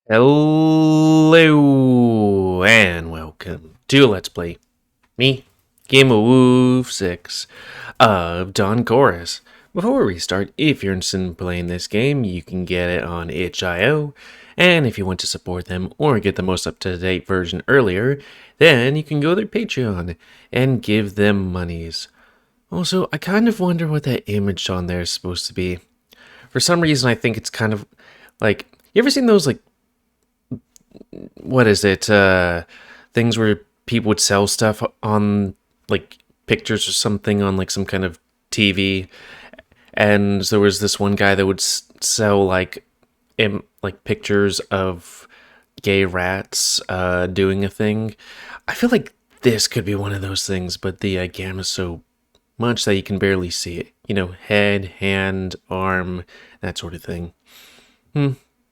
Hello and welcome to Let's Play me, GamerWolfSix of Dawn Chorus. Before we start, if you're interested in playing this game, you can get it on itch.io, and if you want to support them or get the most up-to-date version earlier, then you can go to their Patreon and give them monies. Also, I kind of wonder what that image on there is supposed to be. For some reason, I think it's kind of like, you ever seen those what is it, things where people would sell stuff on, like, pictures or something on, like, some kind of TV, and there was this one guy that would sell, like, pictures of gay rats, doing a thing. I feel like this could be one of those things, but the gamma's so much that you can barely see it. You know, head, hand, arm, that sort of thing.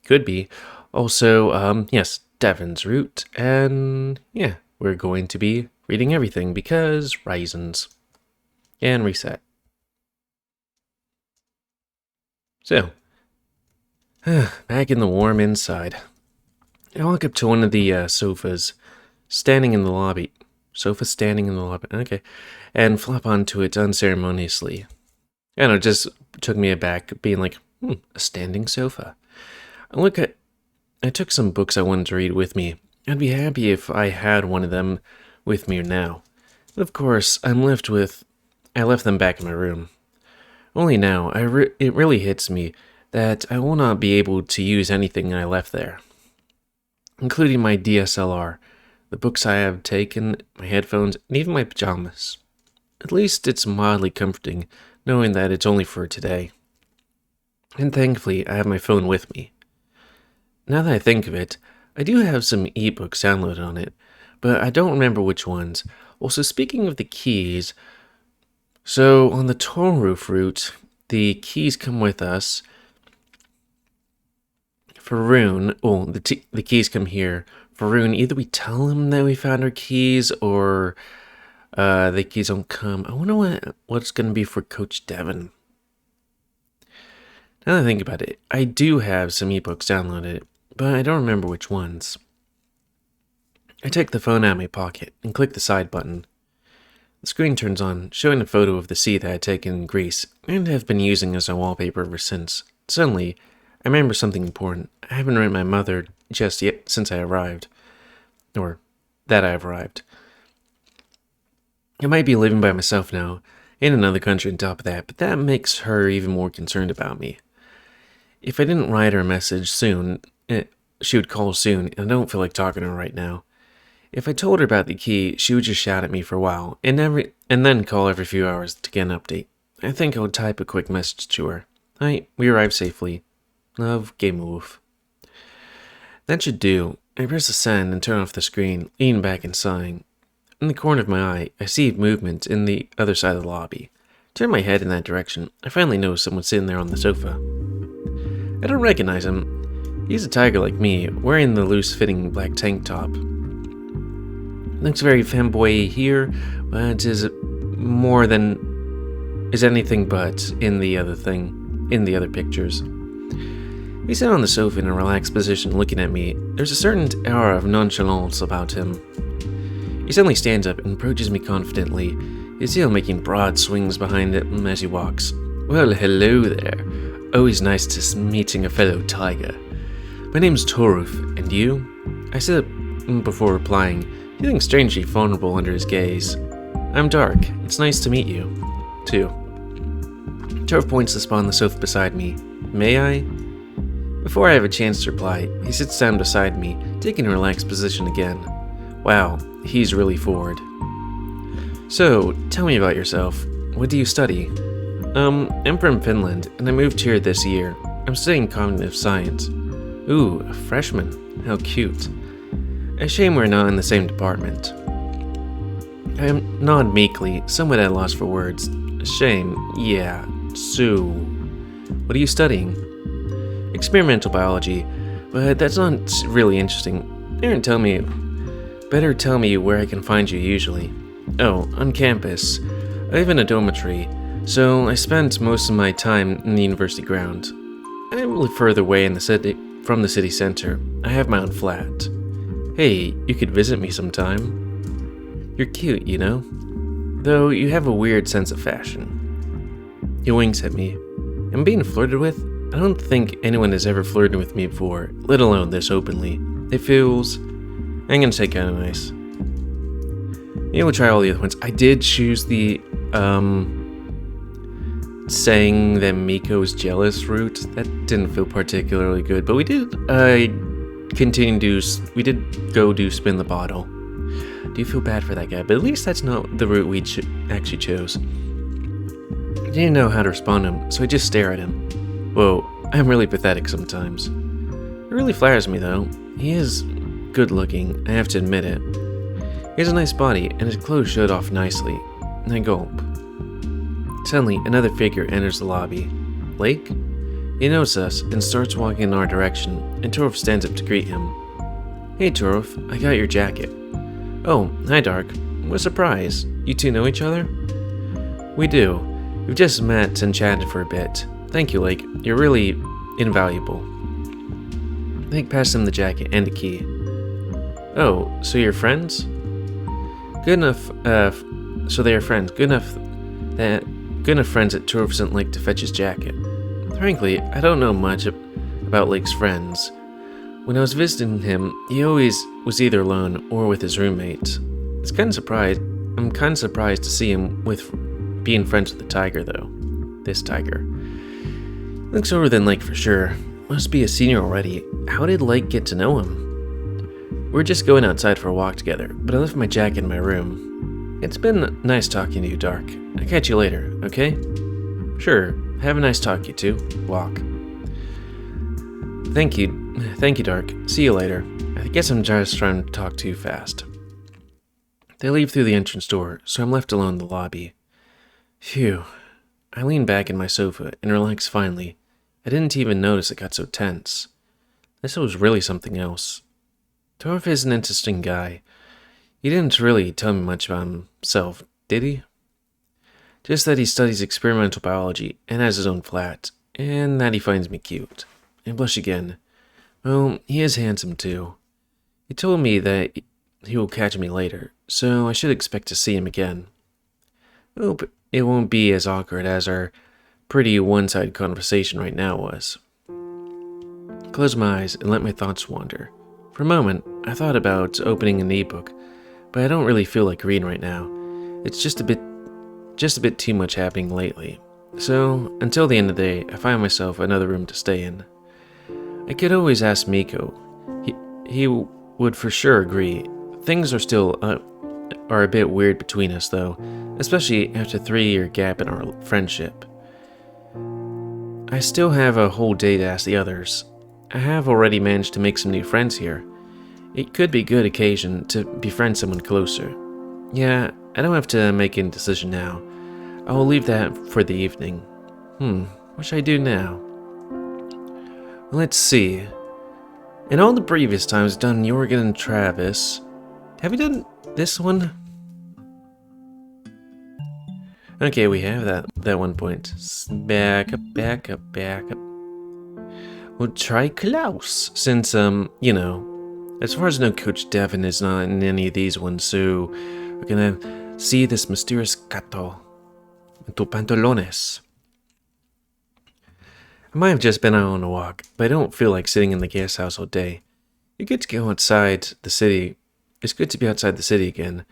Could be. Also, yes, Devon's root, and yeah, we're going to be reading everything because reasons. And reset. So, back in the warm inside. I walk up to one of the sofas, standing in the lobby. Sofa standing in the lobby, okay. And flop onto it unceremoniously. I don't know, it just took me aback, being like, a standing sofa. I took some books I wanted to read with me. I'd be happy if I had one of them with me now. But of course, I left them back in my room. Only now, it really hits me that I will not be able to use anything I left there. Including my DSLR, the books I have taken, my headphones, and even my pajamas. At least it's mildly comforting, knowing that it's only for today. And thankfully, I have my phone with me. Now that I think of it, I do have some ebooks downloaded on it, but I don't remember which ones. Also, speaking of the keys, so on the toll roof route, the keys come with us. For Rune, the keys come here. For Rune, either we tell him that we found our keys, or the keys don't come. I wonder what's going to be for Coach Devon. Now that I think about it, I do have some ebooks downloaded, but I don't remember which ones. I take the phone out of my pocket and click the side button. The screen turns on, showing a photo of the sea that I had taken in Greece and have been using as a wallpaper ever since. Suddenly, I remember something important. I haven't written my mother just yet since I arrived. Or that I have arrived. I might be living by myself now, in another country on top of that, but that makes her even more concerned about me. If I didn't write her a message soon, she would call soon, and I don't feel like talking to her right now. If I told her about the key, she would just shout at me for a while, and then call every few hours to get an update. I think I would type a quick message to her. Hi, we arrived safely. Love, GamerWolf. That should do. I press the send and turn off the screen, leaning back and sighing. In the corner of my eye, I see movement in the other side of the lobby. Turn my head in that direction. I finally notice someone sitting there on the sofa. I don't recognize him. He's a tiger like me, wearing the loose-fitting black tank top. Looks very fanboy here, but is anything but in the other pictures. He sat on the sofa in a relaxed position looking at me. There's a certain aura of nonchalance about him. He suddenly stands up and approaches me confidently, his tail making broad swings behind him as he walks. Well, hello there. Always nice to meeting a fellow tiger. My name's Toruf, and you? I said before replying, feeling strangely vulnerable under his gaze. I'm Dark. It's nice to meet you. Too. Toruf points the spot on the sofa beside me. May I? Before I have a chance to reply, he sits down beside me, taking a relaxed position again. Wow, he's really forward. So, tell me about yourself. What do you study? I'm from Finland, and I moved here this year. I'm studying cognitive science. Ooh, a freshman. How cute. A shame we're not in the same department. I nod meekly, somewhat at a loss for words. A shame, yeah. So, what are you studying? Experimental biology, but that's not really interesting. Better tell me where I can find you usually. Oh, on campus. I live in a dormitory, so I spent most of my time in the university ground. I'm a little further away in the city, from the city center. I have my own flat. Hey, you could visit me sometime. You're cute, you know? Though you have a weird sense of fashion. He winks at me. Am I being flirted with? I don't think anyone has ever flirted with me before, let alone this openly. It feels... I'm gonna say kinda nice. Maybe we'll try all the other ones. I did choose the, saying that Miko's jealous route. That didn't feel particularly good, but we did, we did go do spin the bottle. Do you feel bad for that guy? But at least that's not the route we actually chose. I didn't know how to respond to him, so I just stare at him. Whoa, I'm really pathetic sometimes. It really flatters me though. He is good looking, I have to admit it. He has a nice body, and his clothes showed off nicely. I gulp. Suddenly, another figure enters the lobby. Blake? He notices us and starts walking in our direction, and Torf stands up to greet him. Hey Torf, I got your jacket. Oh, hi Dark. What a surprise. You two know each other? We do. We've just met and chatted for a bit. Thank you, Lake. You're really invaluable. Lake passed him the jacket and a key. Oh, so you're friends? Good enough, so they are friends. Good enough friends that Torf doesn't like to fetch his jacket. Frankly, I don't know much about Lake's friends. When I was visiting him, he always was either alone or with his roommate. I'm kind of surprised to see him with being friends with the tiger, though. This tiger. Looks older than Lake for sure. Must be a senior already. How did Lake get to know him? We're just going outside for a walk together, but I left my jacket in my room. It's been nice talking to you, Dark. I'll catch you later, okay? Sure. Have a nice talk, you two. Walk. Thank you, Dark. See you later. I guess I'm just trying to talk too fast. They leave through the entrance door, so I'm left alone in the lobby. Phew. I lean back in my sofa and relax finally. I didn't even notice it got so tense. This was really something else. Torf is an interesting guy. He didn't really tell me much about himself, did he? Just that he studies experimental biology and has his own flat, and that he finds me cute. I blush again. Well, he is handsome too. He told me that he will catch me later, so I should expect to see him again. Hope it won't be as awkward as our pretty one-sided conversation right now was. I close my eyes and let my thoughts wander. For a moment, I thought about opening an ebook, but I don't really feel like reading right now. It's just a bit too much happening lately. So, until the end of the day, I find myself another room to stay in. I could always ask Miko. He would for sure agree. Things are a bit weird between us though, especially after a 3-year gap in our friendship. I still have a whole day to ask the others. I have already managed to make some new friends here. It could be a good occasion to befriend someone closer. Yeah, I don't have to make any decision now. I will leave that for the evening. What should I do now? Let's see. In all the previous times done Jorgen and Travis, have you done this one? Okay, we have that one point. Back up. We'll try Klaus, since, you know, as far as I know, Coach Devin is not in any of these ones, so we're gonna see this mysterious gato en tu pantalones. I might have just been out on a walk, but I don't feel like sitting in the guest house all day. It's good to go outside the city. It's good to be outside the city again,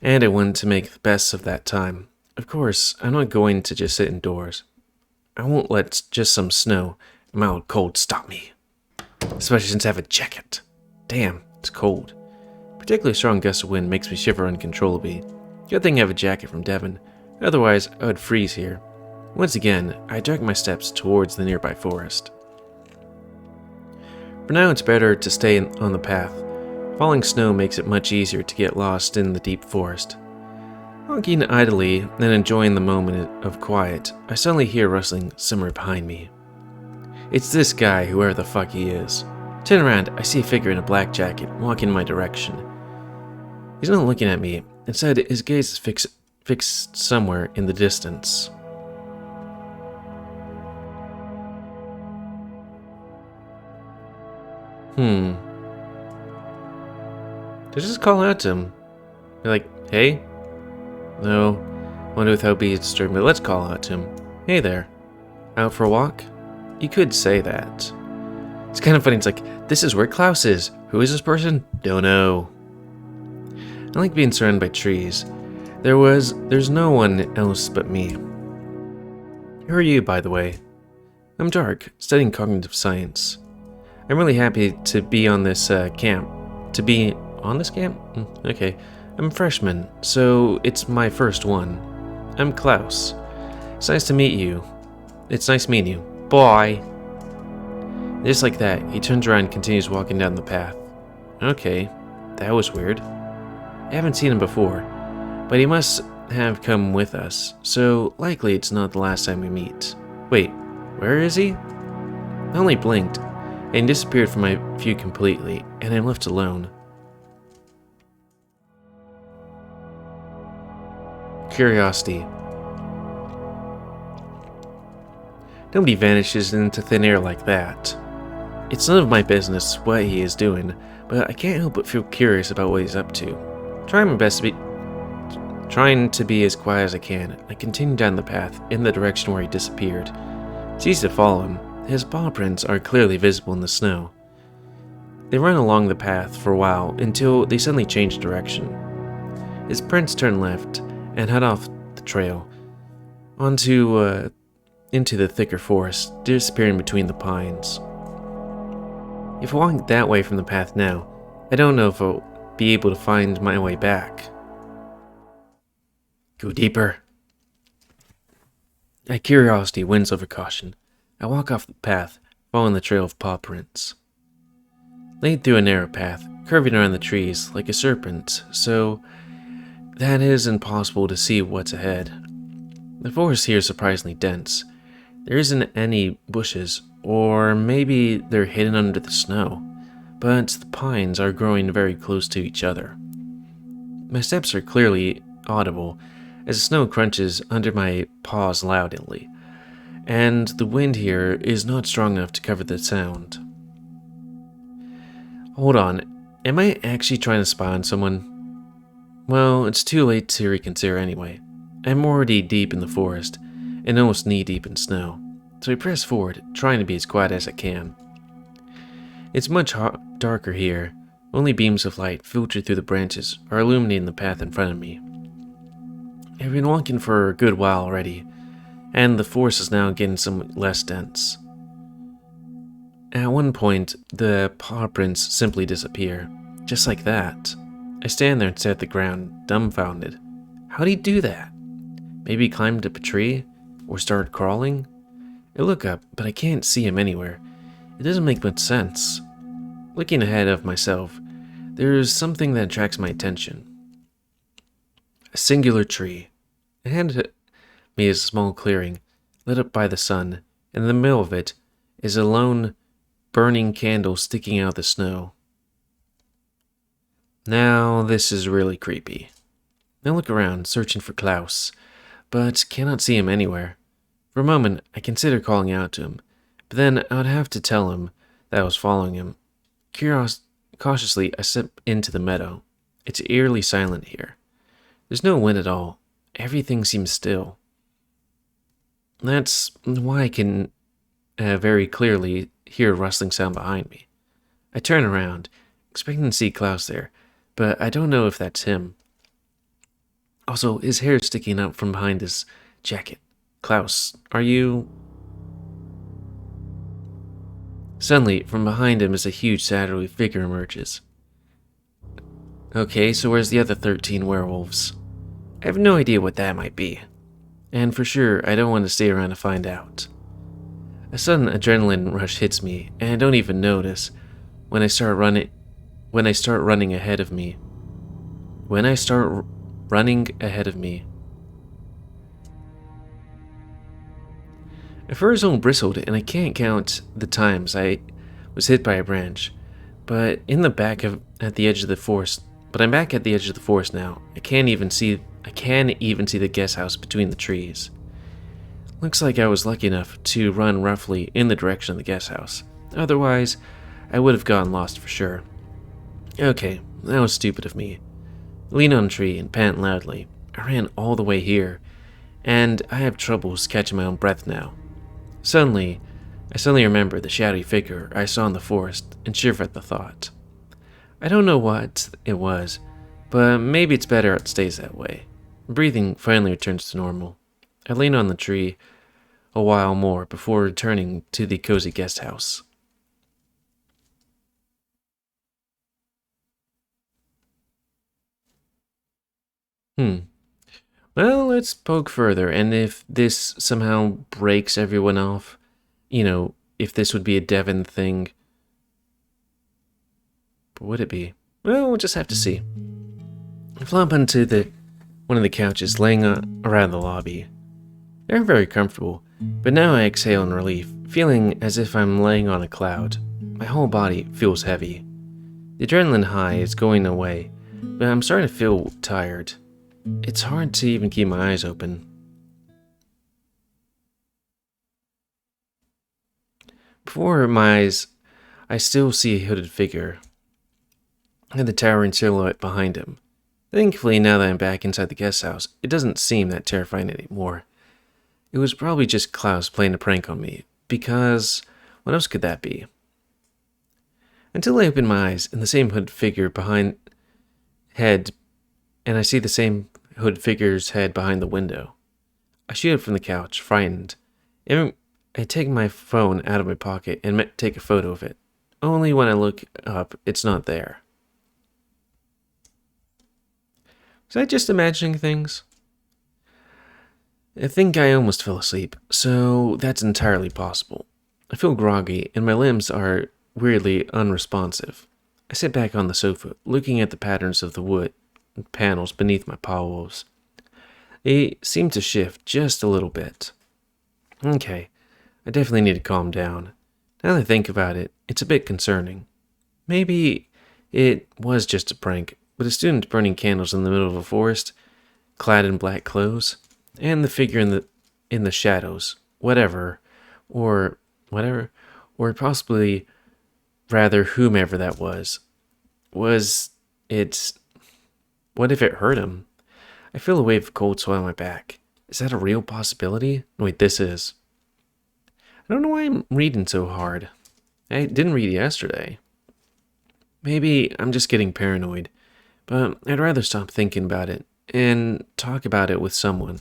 and I want to make the best of that time. Of course, I'm not going to just sit indoors. I won't let just some snow and mild cold stop me. Especially since I have a jacket. Damn, it's cold. Particularly strong gust of wind makes me shiver uncontrollably. Good thing I have a jacket from Devon. Otherwise, I would freeze here. Once again, I direct my steps towards the nearby forest. For now, it's better to stay on the path. Falling snow makes it much easier to get lost in the deep forest. Walking idly and enjoying the moment of quiet, I suddenly hear rustling somewhere behind me. It's this guy, whoever the fuck he is. Turn around, I see a figure in a black jacket walking in my direction. He's not looking at me. Instead, his gaze is fixed somewhere in the distance. Hmm. Let's just call out to him. Be like, hey? No. Wonder if that would be disturbing, but let's call out to him. Hey there. Out for a walk? You could say that. It's kind of funny. It's like, this is where Klaus is. Who is this person? Don't know. I like being surrounded by trees. There's no one else but me. Who are you, by the way? I'm Dark, studying cognitive science. I'm really happy to be on this camp. To be on this camp? Okay. I'm a freshman, so it's my first one. I'm Klaus. It's nice to meet you. It's nice meeting you. Bye. Just like that, he turns around and continues walking down the path. Okay, that was weird. I haven't seen him before, but he must have come with us, so likely it's not the last time we meet. Wait, where is he? I only blinked, and he disappeared from my view completely, and I'm left alone. Curiosity. Nobody vanishes into thin air like that. It's none of my business what he is doing, but I can't help but feel curious about what he's up to. Trying to be as quiet as I can, I continue down the path in the direction where he disappeared. It's easy to follow him. His paw prints are clearly visible in the snow. They run along the path for a while until they suddenly change direction. His prints turn left and head off the trail into the thicker forest, disappearing between the pines. If I walk that way from the path now, I don't know if I'll be able to find my way back. Go deeper. My curiosity wins over caution. I walk off the path, following the trail of paw prints. Lead through a narrow path, curving around the trees like a serpent, so that it is impossible to see what's ahead. The forest here is surprisingly dense. There isn't any bushes, or maybe they're hidden under the snow, but the pines are growing very close to each other. My steps are clearly audible as the snow crunches under my paws loudly, and the wind here is not strong enough to cover the sound. Hold on, am I actually trying to spy on someone? Well, it's too late to reconsider anyway. I'm already deep in the forest, and almost knee-deep in snow, so I press forward, trying to be as quiet as I can. It's much darker here. Only beams of light filtered through the branches are illuminating the path in front of me. I've been walking for a good while already, and the forest is now getting somewhat less dense. At one point, the paw prints simply disappear, just like that. I stand there and stare at the ground, dumbfounded. How'd he do that? Maybe he climbed up a tree? Or started crawling? I look up, but I can't see him anywhere. It doesn't make much sense. Looking ahead of myself, there is something that attracts my attention. A singular tree. Ahead of me is a small clearing, lit up by the sun, and in the middle of it is a lone, burning candle sticking out of the snow. Now, this is really creepy. I look around, searching for Klaus, but cannot see him anywhere. For a moment, I consider calling out to him, but then I would have to tell him that I was following him. Cautiously, I step into the meadow. It's eerily silent here. There's no wind at all. Everything seems still. That's why I can very clearly hear a rustling sound behind me. I turn around, expecting to see Klaus there, but I don't know if that's him. Also, his hair is sticking out from behind his jacket. Klaus, are you... Suddenly, from behind him is a huge shadowy figure emerges. Okay, so where's the other 13 werewolves? I have no idea what that might be. And for sure, I don't want to stay around to find out. A sudden adrenaline rush hits me, and I don't even notice when I start running ahead of me. My fur is all bristled, and I can't count the times I was hit by a branch. But I'm back at the edge of the forest now. I can even see the guest house between the trees. Looks like I was lucky enough to run roughly in the direction of the guest house. Otherwise, I would have gotten lost for sure. Okay, that was stupid of me. Lean on a tree and pant loudly. I ran all the way here, and I have troubles catching my own breath now. I suddenly remember the shadowy figure I saw in the forest and shiver at the thought. I don't know what it was, but maybe it's better it stays that way. Breathing finally returns to normal. I lean on the tree a while more before returning to the cozy guest house. Well, let's poke further, and if this somehow breaks everyone off, if this would be a Devon thing, but would it be? Well, we'll just have to see. I flop onto one of the couches laying around the lobby. They're very comfortable, but now I exhale in relief, feeling as if I'm laying on a cloud. My whole body feels heavy. The adrenaline high is going away, but I'm starting to feel tired. It's hard to even keep my eyes open. Before my eyes, I still see a hooded figure and the towering silhouette behind him. Thankfully, now that I'm back inside the guest house, it doesn't seem that terrifying anymore. It was probably just Klaus playing a prank on me, because what else could that be? Until I open my eyes and the same hooded figure behind head, and I see the same hooded figure's head behind the window. I shoot up from the couch, frightened. I take my phone out of my pocket and take a photo of it. Only when I look up, it's not there. Was I just imagining things? I think I almost fell asleep, so that's entirely possible. I feel groggy, and my limbs are weirdly unresponsive. I sit back on the sofa, looking at the patterns of the wood panels beneath my paw wolves. They seem to shift just a little bit. Okay, I definitely need to calm down. Now that I think about it, it's a bit concerning. Maybe it was just a prank, but a student burning candles in the middle of a forest, clad in black clothes, and the figure in the shadows, or possibly rather whomever that was it. What if it hurt him? I feel a wave of cold sweat on my back. Is that a real possibility? Wait, this is. I don't know why I'm reading so hard. I didn't read yesterday. Maybe I'm just getting paranoid, but I'd rather stop thinking about it and talk about it with someone.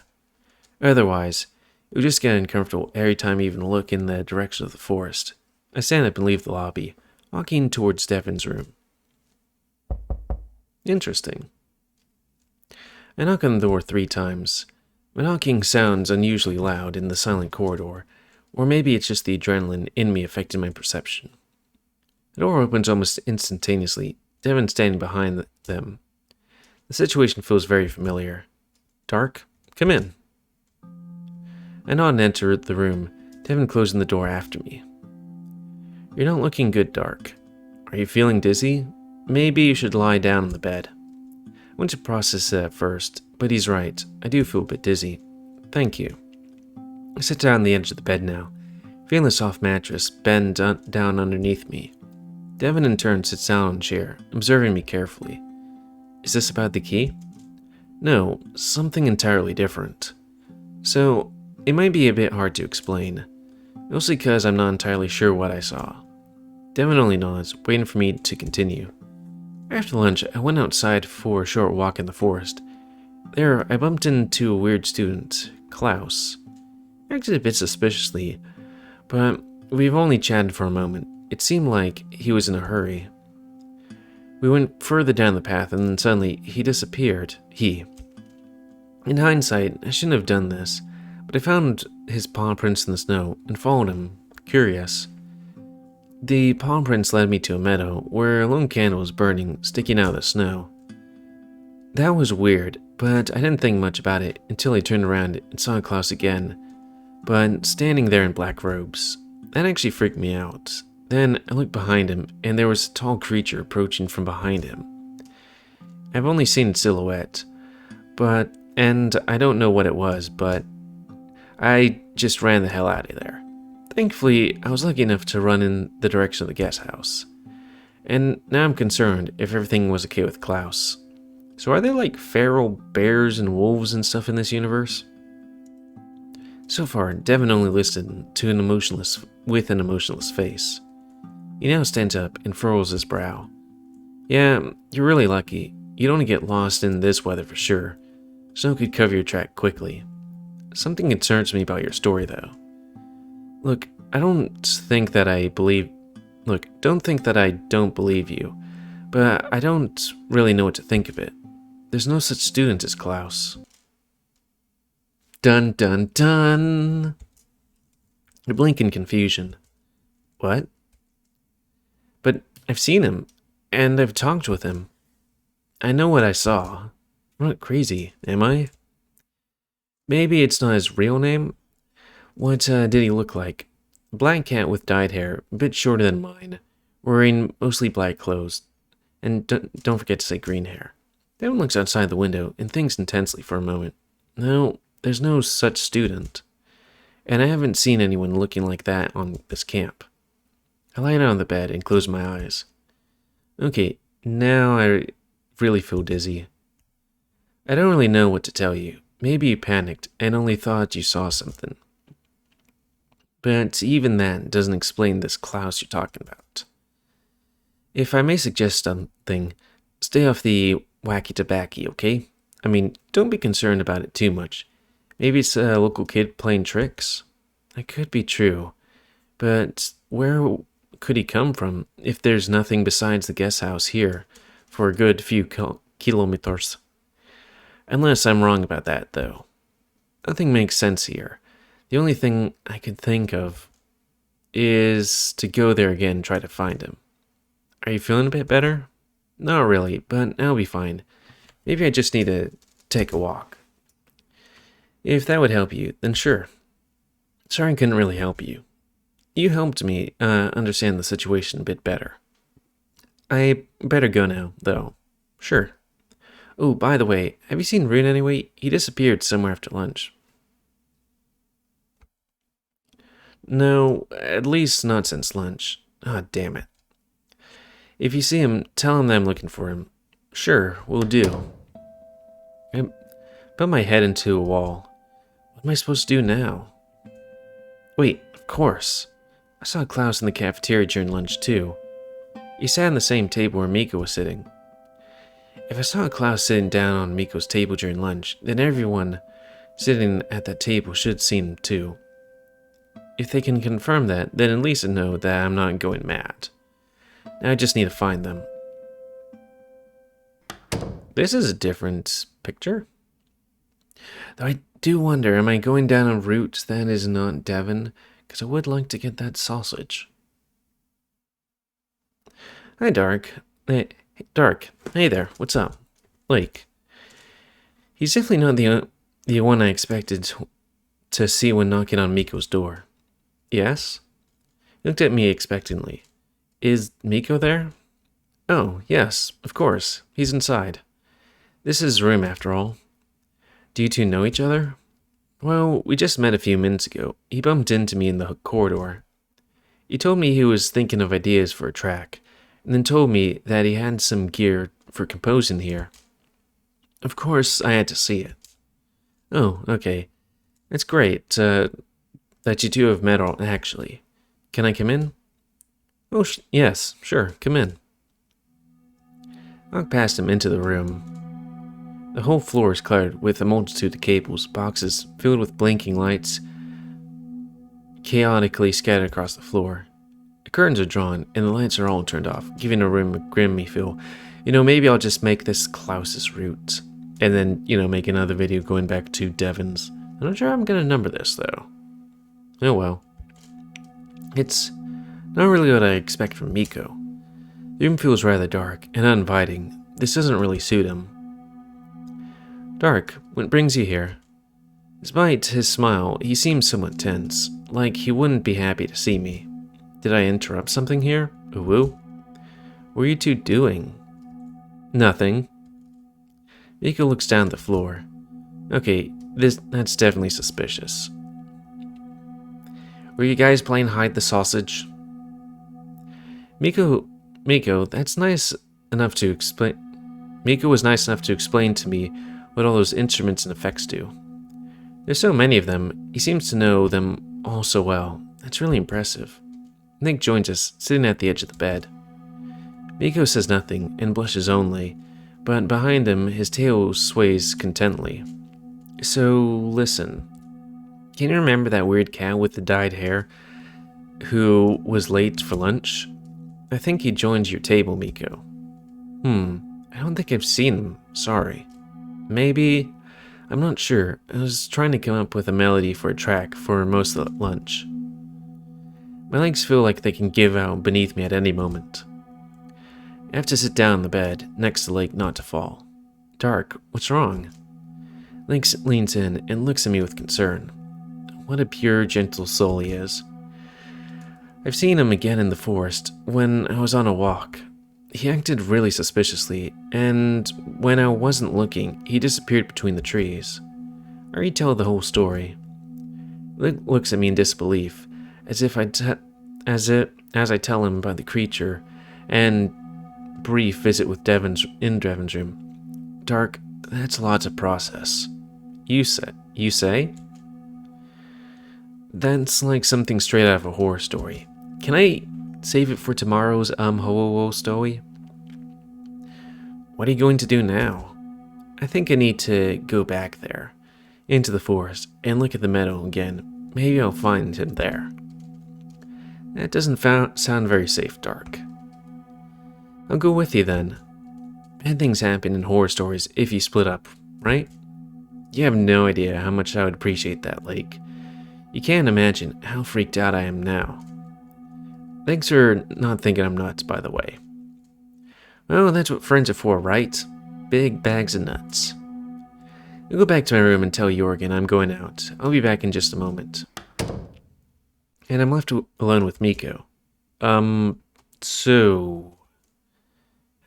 Otherwise, it would just get uncomfortable every time I even look in the direction of the forest. I stand up and leave the lobby, walking towards Devon's room. Interesting. I knock on the door 3 times. My knocking sounds unusually loud in the silent corridor, or maybe it's just the adrenaline in me affecting my perception. The door opens almost instantaneously, Devon standing behind them. The situation feels very familiar. Dark, come in. I nod and enter the room, Devon closing the door after me. You're not looking good, Dark. Are you feeling dizzy? Maybe you should lie down on the bed. I went to process it at first, but he's right. I do feel a bit dizzy. Thank you. I sit down on the edge of the bed now, feeling the soft mattress bend down underneath me. Devon in turn sits down on a chair, observing me carefully. Is this about the key? No, something entirely different. So, it might be a bit hard to explain, mostly because I'm not entirely sure what I saw. Devon only nods, waiting for me to continue. After lunch, I went outside for a short walk in the forest. There, I bumped into a weird student, Klaus. He acted a bit suspiciously, but we've only chatted for a moment. It seemed like he was in a hurry. We went further down the path, and then suddenly he disappeared. In hindsight, I shouldn't have done this, but I found his paw prints in the snow and followed him, curious. The paw prints led me to a meadow where a lone candle was burning, sticking out of the snow. That was weird, but I didn't think much about it until I turned around and saw Klaus again, but standing there in black robes. That actually freaked me out. Then I looked behind him, and there was a tall creature approaching from behind him. I've only seen its silhouette, and I don't know what it was, but I just ran the hell out of there. Thankfully, I was lucky enough to run in the direction of the guest house. And now I'm concerned if everything was okay with Klaus. So are there like feral bears and wolves and stuff in this universe? So far, Devin only listened to with an emotionless face. He now stands up and furrows his brow. Yeah, you're really lucky. You'd only get lost in this weather for sure. Snow could cover your track quickly. Something concerns me about your story, though. Look, don't think that I don't believe you, but I don't really know what to think of it. There's no such student as Klaus. Dun dun dun! I blink in confusion. What? But I've seen him, and I've talked with him. I know what I saw. I'm not crazy, am I? Maybe it's not his real name. What did he look like? A black cat with dyed hair, a bit shorter than mine, wearing mostly black clothes, and don't forget to say green hair. Devin looks outside the window and thinks intensely for a moment. No, there's no such student, and I haven't seen anyone looking like that on this camp. I lie down on the bed and close my eyes. Okay, now I really feel dizzy. I don't really know what to tell you. Maybe you panicked and only thought you saw something. But even that doesn't explain this Klaus you're talking about. If I may suggest something, stay off the wacky tobacco, okay? I mean, don't be concerned about it too much. Maybe it's a local kid playing tricks. That could be true. But where could he come from if there's nothing besides the guest house here for a good few kilometers? Unless I'm wrong about that, though. Nothing makes sense here. The only thing I could think of is to go there again and try to find him. Are you feeling a bit better? Not really, but I'll be fine. Maybe I just need to take a walk. If that would help you, then sure. Sorry I couldn't really help you. You helped me understand the situation a bit better. I better go now, though. Sure. Oh, by the way, have you seen Rune anyway? He disappeared somewhere after lunch. No, at least not since lunch. Ah, damn it. If you see him, tell him that I'm looking for him. Sure, will do. I put my head into a wall. What am I supposed to do now? Wait, of course. I saw Klaus in the cafeteria during lunch too. He sat on the same table where Miko was sitting. If I saw Klaus sitting down on Miko's table during lunch, then everyone sitting at that table should have seen him too. If they can confirm that, then at least I know that I'm not going mad. Now I just need to find them. This is a different picture. Though I do wonder, am I going down a route that is not Devon? Because I would like to get that sausage. Hi, Dark. Hey, Dark. Hey there. What's up? Lake. He's definitely not the one I expected to see when knocking on Miko's door. Yes? He looked at me expectantly. Is Miko there? Oh, yes, of course. He's inside. This is his room, after all. Do you two know each other? Well, we just met a few minutes ago. He bumped into me in the corridor. He told me he was thinking of ideas for a track, and then told me that he had some gear for composing here. Of course, I had to see it. Oh, okay. That's great, that you two have met actually. Can I come in? Oh, yes, sure, come in. I walked past him into the room. The whole floor is cluttered with a multitude of cables, boxes filled with blinking lights, chaotically scattered across the floor. The curtains are drawn, and the lights are all turned off, giving the room a grimy feel. Maybe I'll just make this Klaus's route, and then, make another video going back to Devon's. I'm not sure how I'm going to number this, though. Oh well. It's not really what I expect from Miko. The room feels rather dark and uninviting. This doesn't really suit him. Dark, what brings you here? Despite his smile, he seems somewhat tense, like he wouldn't be happy to see me. Did I interrupt something here? Ooh. What are you two doing? Nothing. Miko looks down at the floor. Okay, that's definitely suspicious. Were you guys playing hide the sausage? Miko Miko, that's nice enough to explain. Miko was nice enough to explain to me what all those instruments and effects do. There's so many of them, he seems to know them all so well. That's really impressive. Nick joins us, sitting at the edge of the bed. Miko says nothing and blushes only, but behind him, his tail sways contently. So, listen. Can you remember that weird cat with the dyed hair who was late for lunch? I think he joined your table, Miko. I don't think I've seen him. Sorry. Maybe. I'm not sure. I was trying to come up with a melody for a track for most of the lunch. My legs feel like they can give out beneath me at any moment. I have to sit down on the bed, next to Lake not to fall. Dark, what's wrong? Link leans in and looks at me with concern. What a pure, gentle soul he is. I've seen him again in the forest, when I was on a walk. He acted really suspiciously, and when I wasn't looking, he disappeared between the trees. I retell the whole story. Link looks at me in disbelief, as I tell him about the creature, and brief visit with Devon's room. Dark, that's a lot to process. You say? That's like something straight out of a horror story. Can I save it for tomorrow's ho story? What are you going to do now? I think I need to go back there, into the forest, and look at the meadow again. Maybe I'll find him there. That doesn't sound very safe, Dark. I'll go with you then. Bad things happen in horror stories if you split up, right? You have no idea how much I would appreciate that, Lake. You can't imagine how freaked out I am now. Thanks for not thinking I'm nuts, by the way. Well, that's what friends are for, right? Big bags of nuts. I'll go back to my room and tell Jorgen I'm going out. I'll be back in just a moment. And I'm left alone with Miko. So...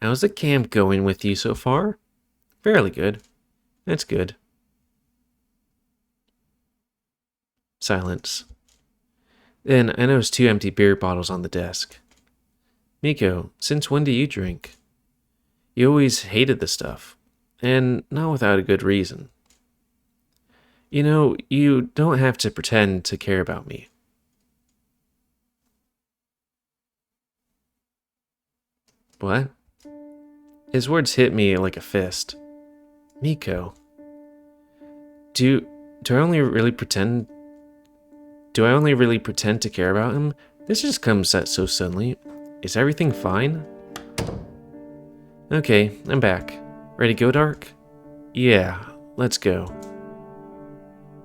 how's the camp going with you so far? Fairly good. That's good. Silence. Then I noticed 2 empty beer bottles on the desk. Miko, since when do you drink? You always hated the stuff, and not without a good reason. You know, you don't have to pretend to care about me. What? His words hit me like a fist. Miko. Do I only really pretend to care about him? This just comes so suddenly. Is everything fine? Okay, I'm back. Ready to go, Dark? Yeah, let's go.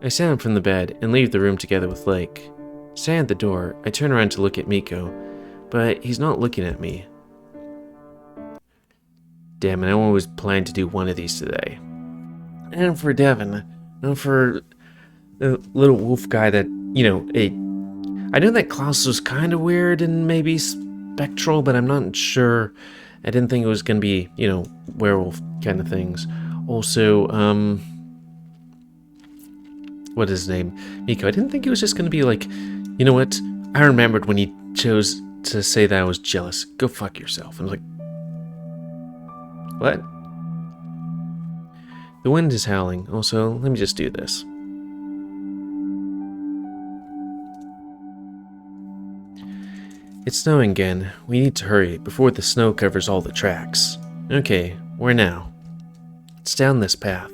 I stand up from the bed and leave the room together with Lake. Standing at the door, I turn around to look at Miko, but he's not looking at me. Damn it, I always planned to do one of these today. And for Devon, and for the little wolf guy that, I know that Klaus was kind of weird and maybe spectral, but I'm not sure. I didn't think it was going to be, werewolf kind of things. Also, what is his name? Miko. I didn't think it was just going to be like, you know what? I remembered when he chose to say that I was jealous. Go fuck yourself. And I was like, what? The wind is howling. Also, let me just do this. It's snowing again. We need to hurry before the snow covers all the tracks. Okay, where now? It's down this path.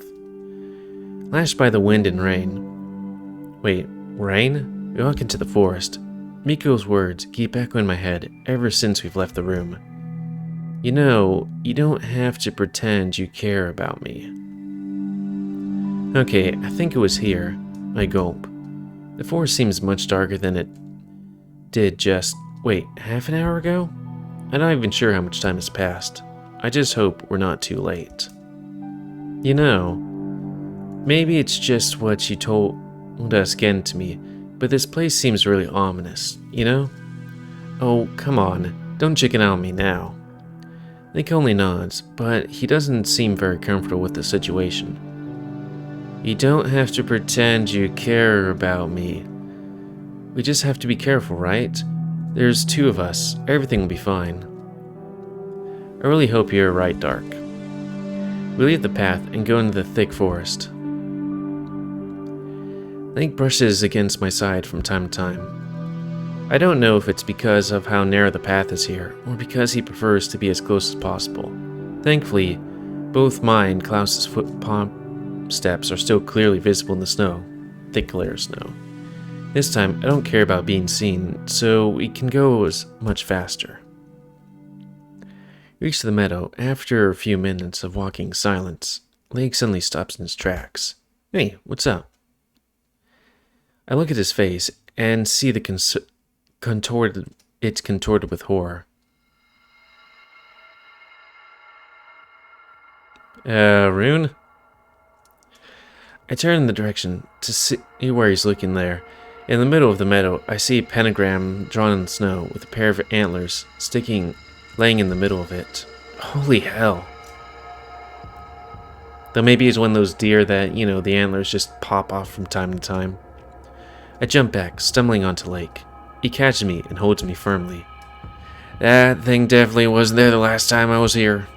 Lashed by the wind and rain. Wait, rain? We walk into the forest. Miko's words keep echoing in my head ever since we've left the room. You know, you don't have to pretend you care about me. Okay, I think it was here. I gulp. The forest seems much darker than it did just, half an hour ago? I'm not even sure how much time has passed. I just hope we're not too late. You know, maybe it's just what you told us again to me, but this place seems really ominous, you know? Oh, come on, don't chicken out on me now. Nick only nods, but he doesn't seem very comfortable with the situation. You don't have to pretend you care about me. We just have to be careful, right? There's 2 of us. Everything will be fine. I really hope you're right, Dark. We leave the path and go into the thick forest. Link brushes against my side from time to time. I don't know if it's because of how narrow the path is here, or because he prefers to be as close as possible. Thankfully, both my and Klaus's foot steps are still clearly visible in the snow. Thick layer of snow. This time, I don't care about being seen, so we can go as much faster. We reach the meadow. After a few minutes of walking silence, Link suddenly stops in his tracks. Hey, what's up? I look at his face and see the contorted with horror. Rune? I turn in the direction to see where he's looking there. In the middle of the meadow, I see a pentagram drawn in the snow with a pair of antlers laying in the middle of it. Holy hell. Though maybe it's one of those deer that, the antlers just pop off from time to time. I jump back, stumbling onto Lake. He catches me and holds me firmly. That thing definitely wasn't there the last time I was here.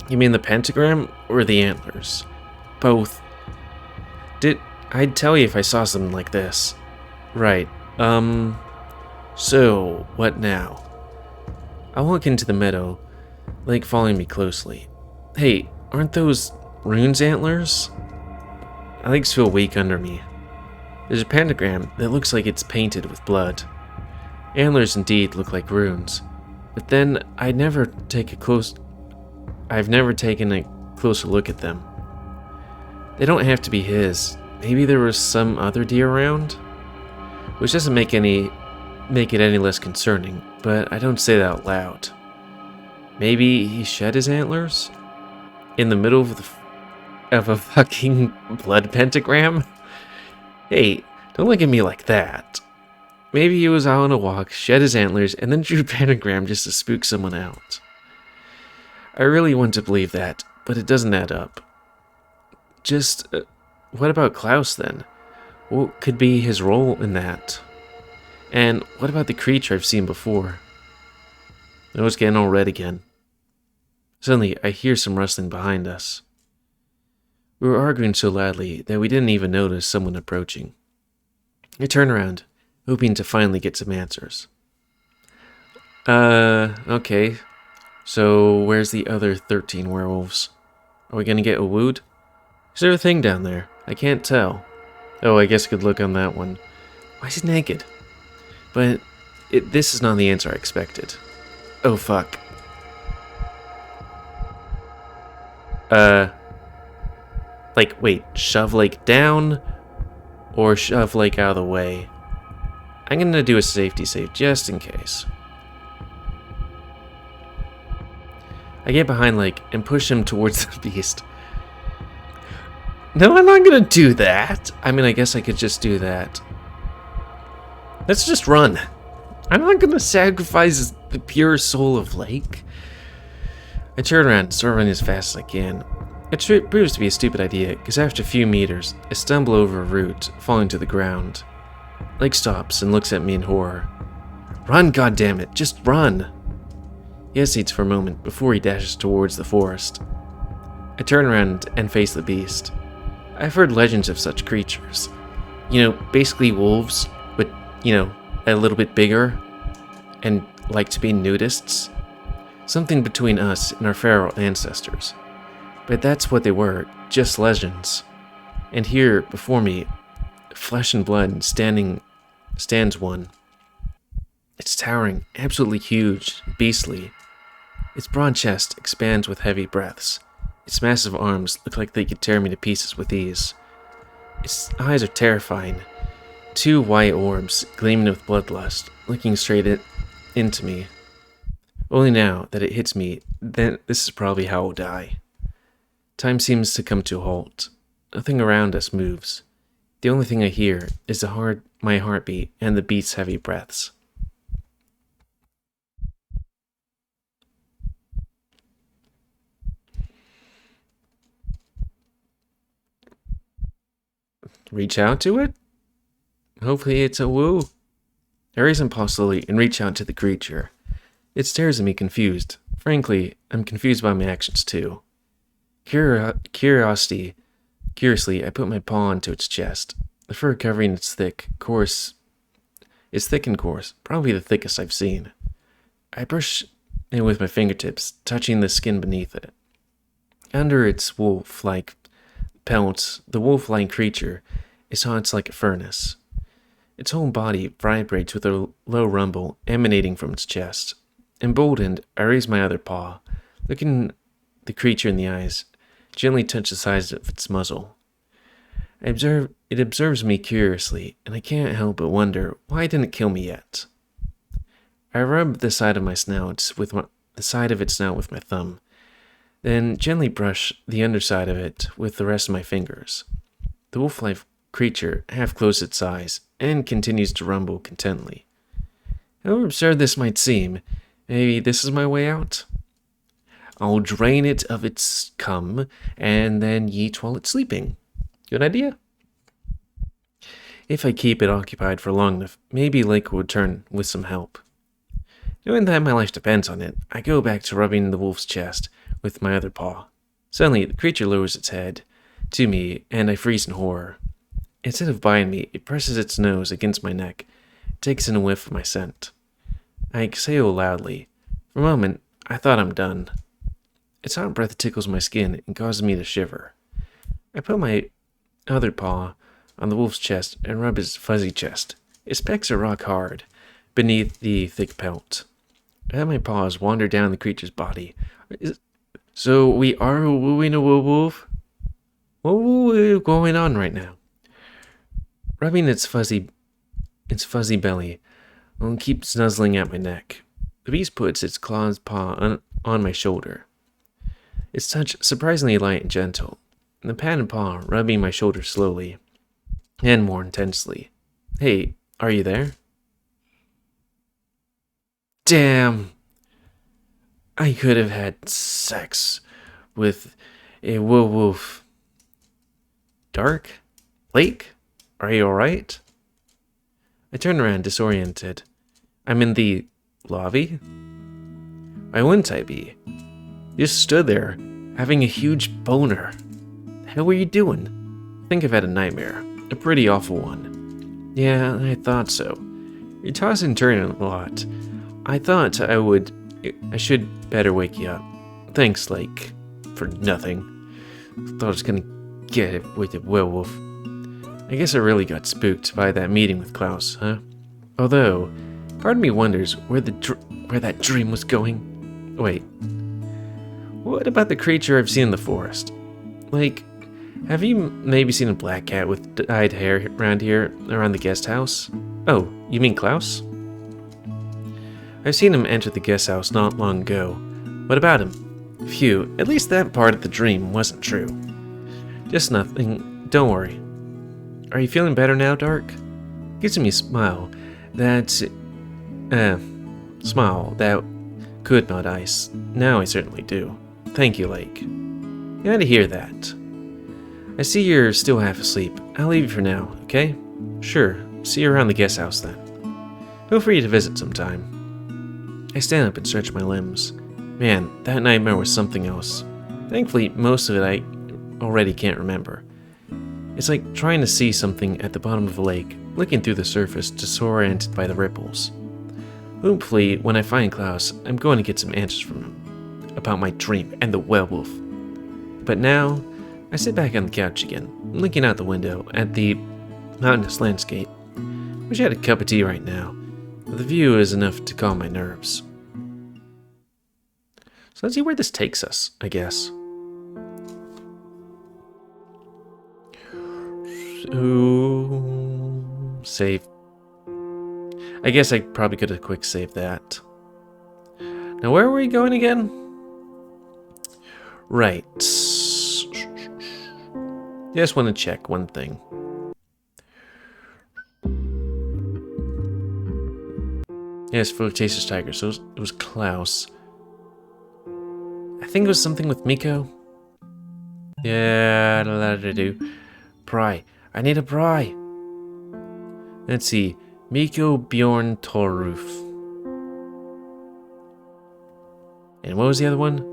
You mean the pentagram or the antlers? Both. I'd tell you if I saw something like this. Right. So, what now? I walk into the meadow, Lake following me closely. Hey, aren't those Rune's antlers? My legs feel weak under me. There's a pentagram that looks like it's painted with blood. Antlers indeed look like runes, but then I've never taken a closer look at them. They don't have to be his. Maybe there was some other deer around? Which doesn't make it any less concerning, but I don't say that out loud. Maybe he shed his antlers? In the middle of a fucking blood pentagram? Hey, don't look at me like that. Maybe he was out on a walk, shed his antlers, and then drew a pentagram just to spook someone out. I really want to believe that, but it doesn't add up. What about Klaus then? What could be his role in that? And what about the creature I've seen before? I was getting all red again. Suddenly, I hear some rustling behind us. We were arguing so loudly that we didn't even notice someone approaching. I turn around, hoping to finally get some answers. Okay. So, where's the other 13 werewolves? Are we gonna get wooed? Is there a thing down there? I can't tell. Oh, I guess I could look on that one. Why is he naked? But this is not the answer I expected. Oh, fuck. Wait, shove Lake down or shove Lake out of the way? I'm gonna do a safety save just in case. I get behind Lake and push him towards the beast. No, I'm not gonna do that. I mean, I guess I could just do that. Let's just run. I'm not gonna sacrifice the pure soul of Lake. I turn around and start running as fast as I can. It proves to be a stupid idea, because after a few meters, I stumble over a root, falling to the ground. Lake stops and looks at me in horror. Run, goddammit, just run! He hesitates for a moment before he dashes towards the forest. I turn around and face the beast. I've heard legends of such creatures. Basically wolves, but, a little bit bigger, and like to be nudists. Something between us and our feral ancestors. But that's what they were, just legends. And here, before me, flesh and blood, stands one. It's towering, absolutely huge, beastly. Its broad chest expands with heavy breaths. Its massive arms look like they could tear me to pieces with ease. Its eyes are terrifying. Two white orbs, gleaming with bloodlust, looking straight into me. Only now that it hits me, then this is probably how I'll die. Time seems to come to a halt. Nothing around us moves. The only thing I hear is my heartbeat and the beast's heavy breaths. Reach out to it? Hopefully it's a woo. I raise impulsively and reach out to the creature. It stares at me confused, Frankly, I'm confused by my actions too. Curiously, I put my paw onto its chest. The fur covering its thick and coarse, probably the thickest I've seen. I brush it with my fingertips, touching the skin beneath it. Under its wolf-like pelt, the wolf-like creature is hot like a furnace. Its whole body vibrates with a low rumble emanating from its chest. Emboldened, I raise my other paw, looking the creature in the eyes, gently touch the sides of its muzzle. It observes me curiously, and I can't help but wonder why it didn't kill me yet. I rub the side of its snout with my thumb, then gently brush the underside of it with the rest of my fingers. The wolf-like creature half closes its eyes and continues to rumble contentedly. However absurd this might seem, maybe this is my way out? I'll drain it of its cum and then eat while it's sleeping. Good idea? If I keep it occupied for long enough, maybe Lake will return with some help. Knowing that my life depends on it, I go back to rubbing the wolf's chest with my other paw. Suddenly, the creature lowers its head to me, and I freeze in horror. Instead of biting me, it presses its nose against my neck, takes in a whiff of my scent. I exhale loudly. For a moment, I thought I'm done. Its hot breath tickles my skin and causes me to shiver. I put my other paw on the wolf's chest and rub its fuzzy chest. Its pecs are rock hard beneath the thick pelt. I let my paws wander down the creature's body. So we are wooing a werewolf? What is going on right now? Rubbing its fuzzy belly, I'll keep snuzzling at my neck. The beast puts its clawed paw on my shoulder. Its touch surprisingly light and gentle, and the padded paw rubbing my shoulder slowly and more intensely. Hey, are you there? Damn! I could have had sex with a werewolf. Dark? Lake? Are you alright? I turn around disoriented. I'm in the lobby? Why wouldn't I be? You just stood there, having a huge boner. The hell were you doing? I think I've had a nightmare. A pretty awful one. Yeah, I thought so. You're tossing and turning a lot. I thought I should better wake you up. Thanks, Lake, for nothing. Thought I was gonna get it with the werewolf. I guess I really got spooked by that meeting with Klaus, huh? Although, part of me wonders where that dream was going. Wait. What about the creature I've seen in the forest? Like, have you maybe seen a black cat with dyed hair around the guest house? Oh, you mean Klaus? I've seen him enter the guest house not long ago. What about him? Phew, at least that part of the dream wasn't true. Just nothing, don't worry. Are you feeling better now, Dark? Gives me a smile that could melt ice. Now I certainly do. Thank you, Lake. Glad to hear that. I see you're still half asleep. I'll leave you for now, okay? Sure. See you around the guest house then. Feel free to visit sometime. I stand up and stretch my limbs. Man, that nightmare was something else. Thankfully, most of it I already can't remember. It's like trying to see something at the bottom of a lake, looking through the surface, disoriented by the ripples. Hopefully, when I find Klaus, I'm going to get some answers from him about my dream and the werewolf. But now, I sit back on the couch again, looking out the window at the mountainous landscape. Wish I had a cup of tea right now, but the view is enough to calm my nerves. So let's see where this takes us, I guess. So, save. I guess I probably could have quick saved that. Now where are we going again? Right. Just want to check one thing. Yes, Flirtatious Tiger. So it was Klaus. I think it was something with Miko. Yeah, a lot to do. Pry. I need a pry. Let's see. Miko Bjorn Torruf. And what was the other one?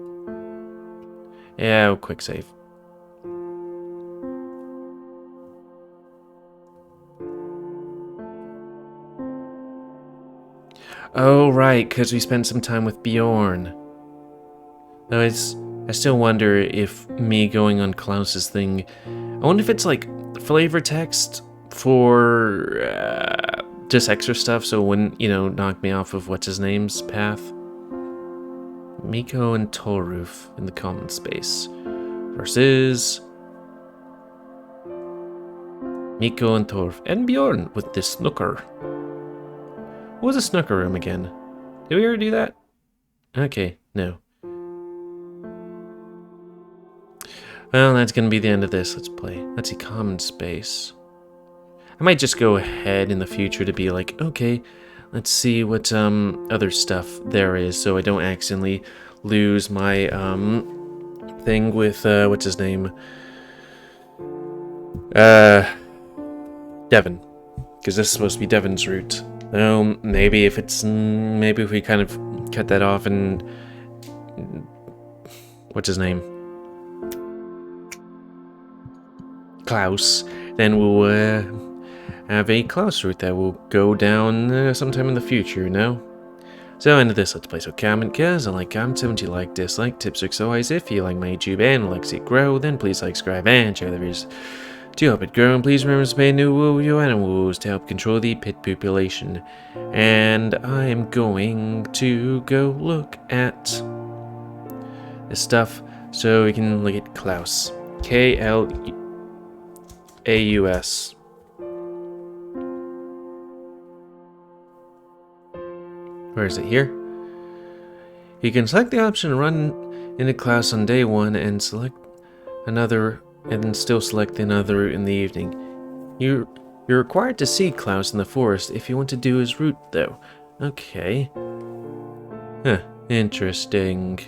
Yeah, quick save. Oh, right, because we spent some time with Bjorn. No, I still wonder if me going on Klaus's thing... I wonder if it's like flavor text for just extra stuff so it wouldn't, you know, knock me off of what's-his-name's path. Miko and Toruf in the common space versus Miko and Toruf and Bjorn with the snooker. What was a snooker room again? Did we already do that? Okay, no. Well, that's gonna be the end of this. Let's play. Let's see, common space. I might just go ahead in the future to be like, okay, let's see what other stuff there is, so I don't accidentally lose my thing with what's his name? Devon, because this is supposed to be Devon's route. Maybe if we kind of cut that off and what's his name? Klaus, then we'll have a Klaus route that will go down sometime in the future, you know? So, end of this Let's Play. So, comment, guys. I like comments, if you like, dislike, tips, tricks, always. If you like my YouTube and like to see it grow, then please like, subscribe, and share the videos to help it grow. And please remember to spay new woo animals to help control the pit population. And I am going to go look at this stuff so we can look at Klaus. Klaus. Where is it? Here? You can select the option to run into Klaus on day 1 and select another, and then still select another route in the evening. You're required to see Klaus in the forest if you want to do his route, though. Okay. Huh. Interesting.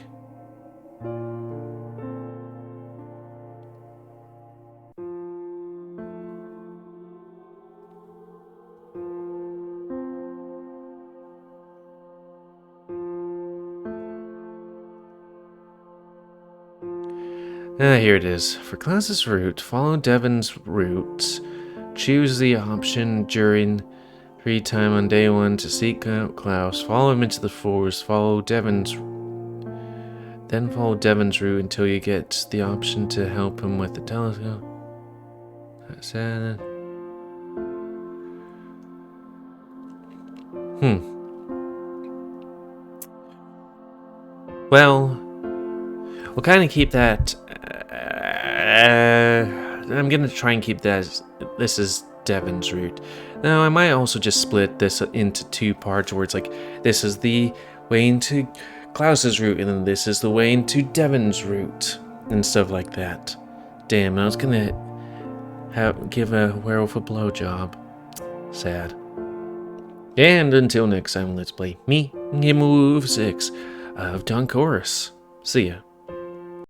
Here it is. For Klaus's route, follow Devon's route. Choose the option during free time on day 1 to seek out Klaus. Follow him into the forest. Then follow Devon's route until you get the option to help him with the telescope. Well, we'll kind of keep that. I'm gonna try and keep that as this is Devon's route. Now, I might also just split this into 2 parts where it's like, this is the way into Klaus's route, and then this is the way into Devon's route, and stuff like that. Damn, I was gonna give a werewolf a blowjob. Sad. And until next time, let's play me, GamerWolfSix of Don Chorus. See ya.